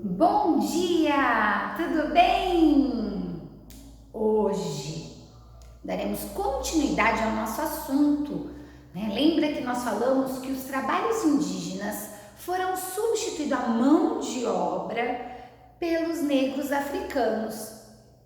Bom dia, tudo bem? Hoje daremos continuidade ao nosso assunto, né? Lembra que nós falamos que os trabalhos indígenas foram substituindo a mão de obra pelos negros africanos,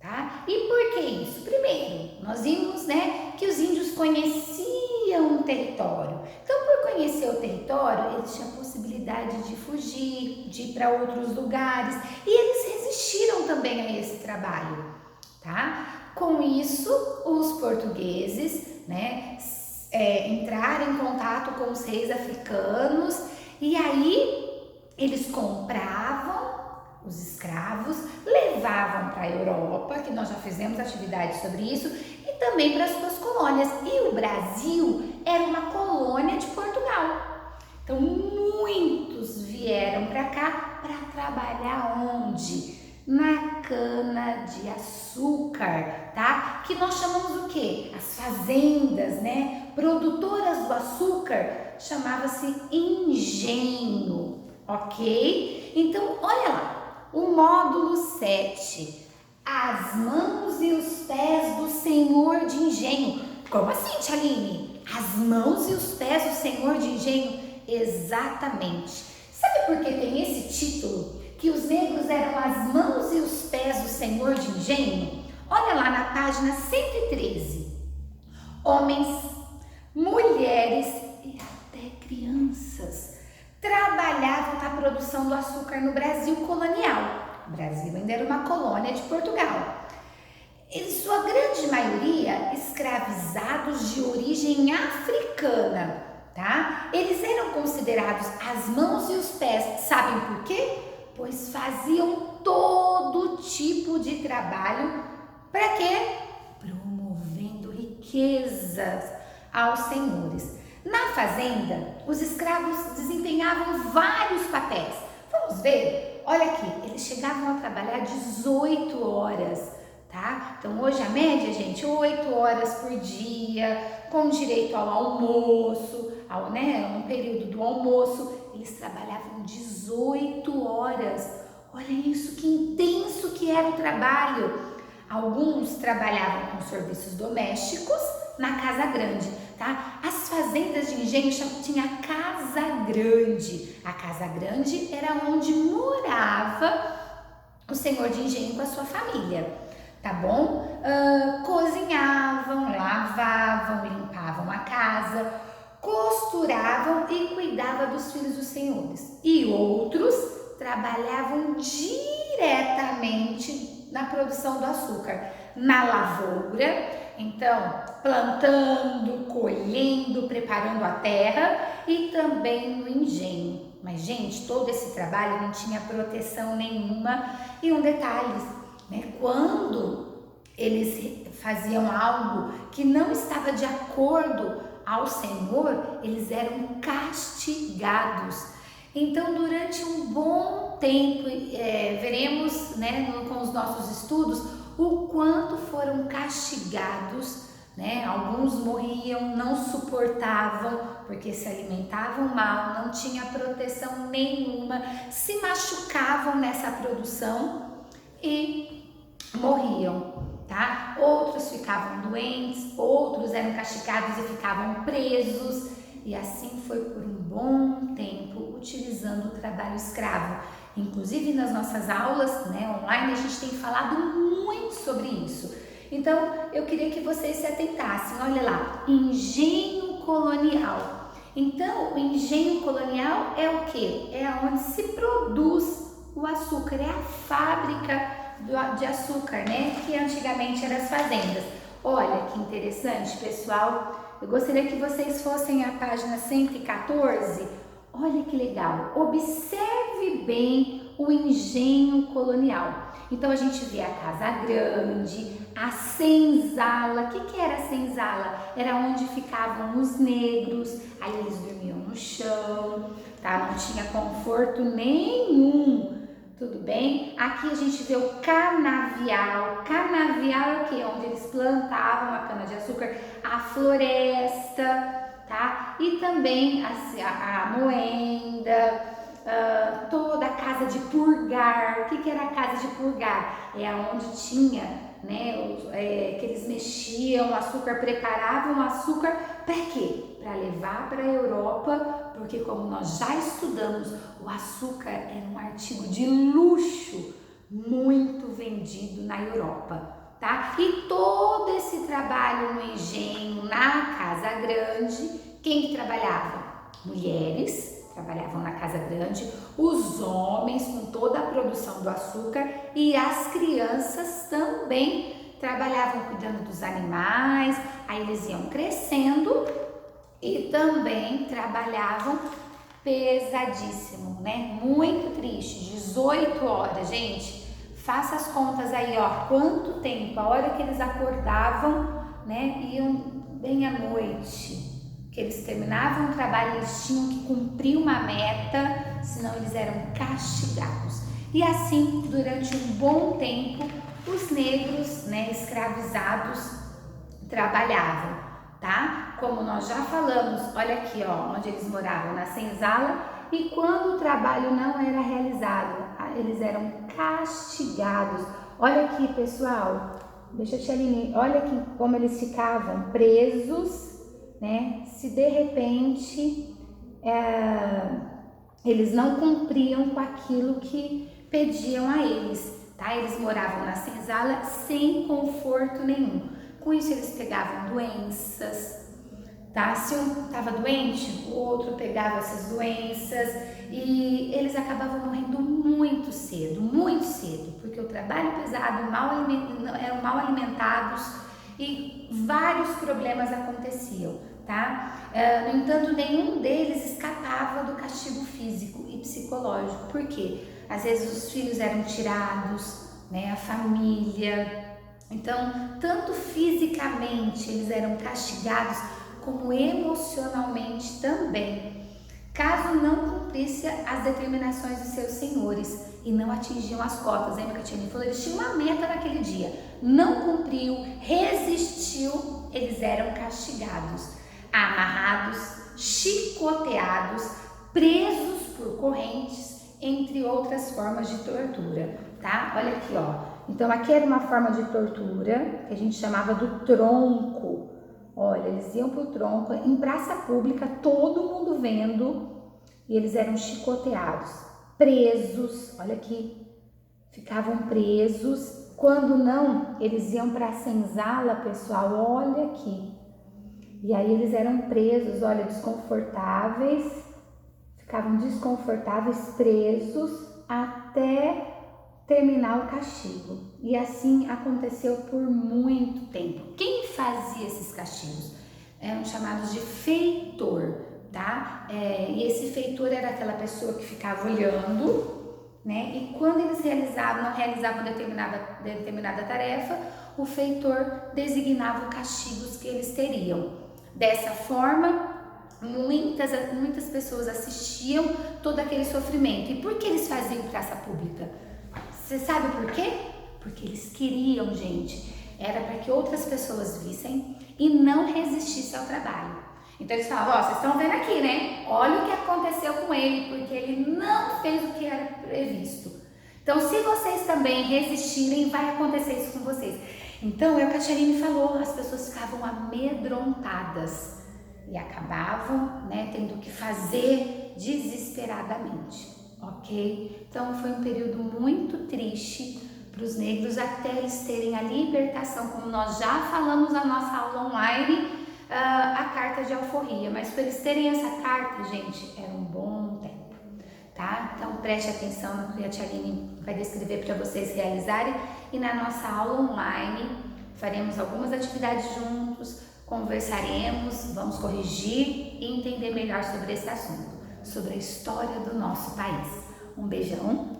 tá? E por que isso? Primeiro, nós vimos, né, que os índios conheciam o território. Então, por conhecer o território, eles tinham a possibilidade de fugir, de ir para outros lugares, e eles resistiram também a esse trabalho, tá? Com isso, os portugueses, né, entraram em contato com os reis africanos e aí eles compravam os escravos, levavam para a Europa, que nós já fizemos atividades sobre isso, e também para as suas colônias. E o Brasil era uma colônia de Portugal. Então muitos vieram para cá para trabalhar onde? Na cana de açúcar, tá? Que nós chamamos o quê? As fazendas, né? Produtoras do açúcar, chamava-se engenho, ok? Então, olha lá, o módulo 7, as mãos e os pés do senhor de engenho. Como assim, Tchaline? As mãos e os pés do senhor de engenho? Exatamente. Sabe por que tem esse título? Que os negros eram as mãos e os pés do senhor de engenho? Olha lá na página 113. Homens, mulheres e até crianças trabalhavam na produção do açúcar no Brasil colonial. O Brasil ainda era uma colônia de Portugal. Em sua grande maioria, escravizados de origem africana, tá? Eles eram considerados as mãos e os pés, sabem por quê? Pois faziam todo tipo de trabalho, para quê? Promovendo riquezas aos senhores. Na fazenda, os escravos desempenhavam vários papéis. Vamos ver? Olha aqui, eles chegavam a trabalhar 18 horas, tá? Então hoje a média, gente, 8 horas por dia, com direito ao almoço, um período do almoço. Eles trabalhavam 18 horas. Olha isso, que intenso que era o trabalho. Alguns trabalhavam com serviços domésticos na casa grande, tá? As fazendas de engenho tinha a casa grande. A casa grande era onde morava o senhor de engenho com a sua família, tá bom? Cozinhavam, lavavam, limpavam a casa, costuravam e cuidavam dos filhos dos senhores. E outros trabalhavam diretamente na produção do açúcar, na lavoura, então plantando, colhendo, preparando a terra e também no engenho. Mas, gente, todo esse trabalho não tinha proteção nenhuma. E um detalhe, né? Quando eles faziam algo que não estava de acordo ao Senhor, eles eram castigados. Então, durante um bom tempo, veremos, né, com os nossos estudos, o quanto foram castigados, né? Alguns morriam, não suportavam, porque se alimentavam mal, não tinha proteção nenhuma, se machucavam nessa produção e morriam, tá? Outros ficavam doentes, outros eram castigados e ficavam presos, e assim foi por um bom tempo, utilizando o trabalho escravo. Inclusive nas nossas aulas, né, online, a gente tem falado muito sobre isso. Então, eu queria que vocês se atentassem. Olha lá, engenho colonial. Então, o engenho colonial é o quê? É onde se produz o açúcar, é a fábrica de açúcar, né? Que antigamente eram as fazendas. Olha que interessante, pessoal. Eu gostaria que vocês fossem à página 114. Olha que legal. Observe bem o engenho colonial. Então a gente vê a casa grande, a senzala. O que era a senzala? Era onde ficavam os negros. Aí eles dormiam no chão, tá? Não tinha conforto nenhum. Tudo bem? Aqui a gente vê o canavial. Canavial é o quê? Onde eles plantavam a cana-de-açúcar, a floresta, tá? E também a moenda, toda a casa de purgar. O que era a casa de purgar? É onde tinha, né, que eles mexiam o açúcar, preparavam o açúcar para quê? Para levar para a Europa, porque como nós já estudamos, o açúcar era um artigo de luxo muito vendido na Europa, tá? E todo esse trabalho no engenho, na casa grande, quem que trabalhava? Mulheres trabalhavam na casa grande, os homens com toda a produção do açúcar e as crianças também trabalhavam cuidando dos animais, aí eles iam crescendo e também trabalhavam pesadíssimo, né? Muito triste, 18 horas, gente. Faça as contas aí, ó, quanto tempo, a hora que eles acordavam, né? Iam bem à noite, que eles terminavam o trabalho, eles tinham que cumprir uma meta, senão eles eram castigados. E assim, durante um bom tempo, os negros, né, escravizados, trabalhavam, tá? Como nós já falamos, olha aqui, ó, onde eles moravam, na senzala, e quando o trabalho não era realizado, eles eram castigados. Olha aqui, pessoal, deixa eu te alinhar, olha aqui como eles ficavam presos, né? Se de repente eles não cumpriam com aquilo que pediam a eles, tá? Eles moravam na senzala sem conforto nenhum. Com isso eles pegavam doenças, tá? Se um estava doente, o outro pegava essas doenças e eles acabavam morrendo muito cedo, porque o trabalho pesado, eram mal alimentados e vários problemas aconteciam, tá? No entanto, nenhum deles escapava do castigo físico e psicológico, porque às vezes os filhos eram tirados, né? A família. Então, tanto fisicamente eles eram castigados, como emocionalmente também, caso não cumprisse as determinações dos seus senhores e não atingiam as cotas. Lembra que a Tia falou? Eles tinham uma meta naquele dia, não cumpriu, resistiu, eles eram castigados, amarrados, chicoteados, presos por correntes, entre outras formas de tortura, tá? Olha aqui, ó. Então aqui era uma forma de tortura que a gente chamava do tronco. Olha, eles iam pro tronco em praça pública, todo mundo vendo, e eles eram chicoteados, presos. Olha aqui, ficavam presos. Quando não, eles iam para a senzala, pessoal. Olha aqui. E aí eles eram presos, olha, desconfortáveis, ficavam desconfortáveis, presos até terminar o castigo. E assim aconteceu por muito tempo. Quem fazia esses castigos? Eram chamados de feitor, tá? E esse feitor era aquela pessoa que ficava olhando, né? E quando eles não realizavam determinada tarefa, o feitor designava os castigos que eles teriam. Dessa forma, muitas pessoas assistiam todo aquele sofrimento. E por que eles faziam praça pública? Você sabe por quê? Porque eles queriam, gente. Era para que outras pessoas vissem e não resistissem ao trabalho. Então eles falavam, ó, vocês estão vendo aqui, né? Olha o que aconteceu com ele, porque ele não fez o que era previsto. Então, se vocês também resistirem, vai acontecer isso com vocês. Então, é o que a Tchaline falou, as pessoas ficavam amedrontadas e acabavam, né, tendo que fazer desesperadamente, ok? Então, foi um período muito triste para os negros até eles terem a libertação, como nós já falamos na nossa aula online, a carta de alforria. Mas para eles terem essa carta, gente, era um bom tempo, tá? Então, preste atenção no que a Tchaline vai descrever para vocês realizarem. E na nossa aula online, faremos algumas atividades juntos, conversaremos, vamos corrigir e entender melhor sobre esse assunto, sobre a história do nosso país. Um beijão!